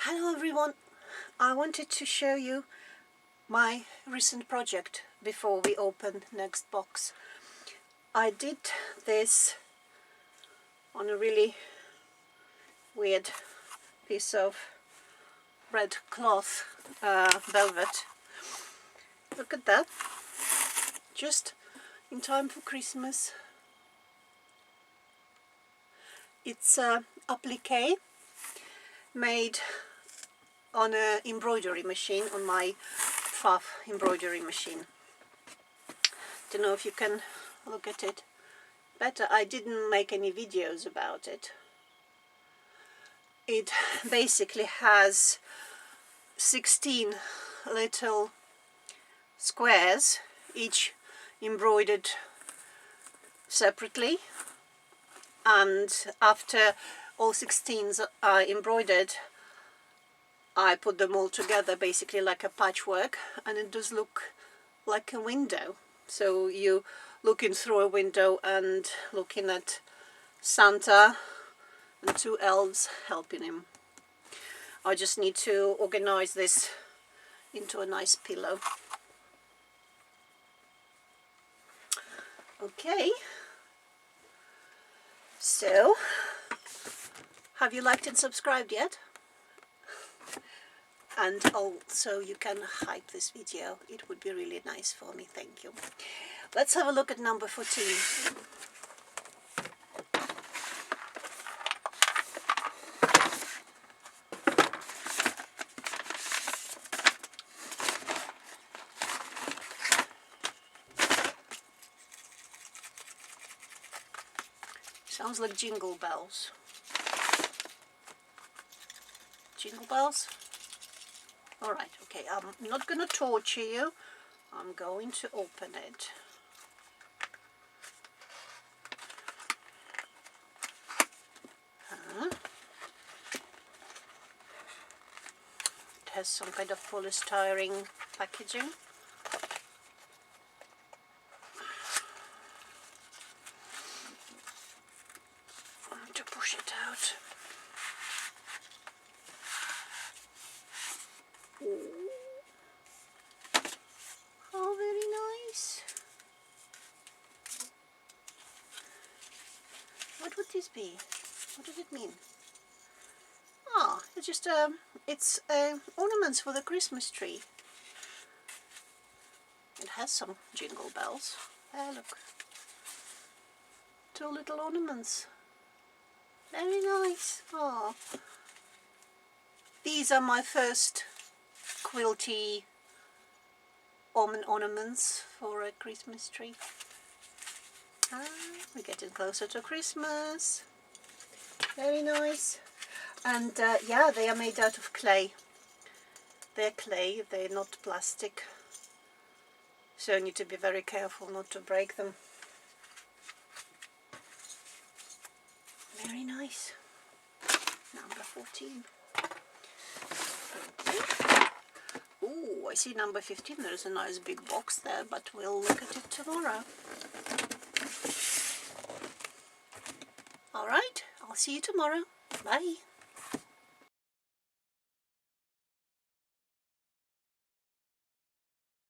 Hello everyone, I wanted to show you my recent project before we open next box. I did this on a really weird piece of red cloth, velvet. Look at that, just in time for Christmas. It's applique made on an embroidery machine, on my Pfaff embroidery machine. Don't know if you can look at it better. I didn't make any videos about it. It basically has 16 little squares, each embroidered separately, and after all 16s are embroidered, I put them all together basically like a patchwork, and it does look like a window. So you looking through a window and looking at Santa and two elves helping him. I just need to organize this into a nice pillow. Okay, so have you liked and subscribed yet? And also you can hype this video, it would be really nice for me, thank you. Let's have a look at number 14. Sounds like jingle bells. Jingle bells? Alright, okay, I'm not going to torture you. I'm going to open it. It has some kind of polystyrene packaging. I'm going to push it out. Oh, very nice. What would this be? What does it mean? Ah, it's just it's ornaments for the Christmas tree. It has some jingle bells. There, look. Two little ornaments. Very nice. Oh. These are my first quilty ornaments for a Christmas tree. Ah, we're getting closer to Christmas. Very nice. And yeah, they are made out of clay. They're clay, they're not plastic. So you need to be very careful not to break them. Very nice. Number 14. Ooh, I see number 15. There's a nice big box there, but we'll look at it tomorrow. Alright, I'll see you tomorrow. Bye.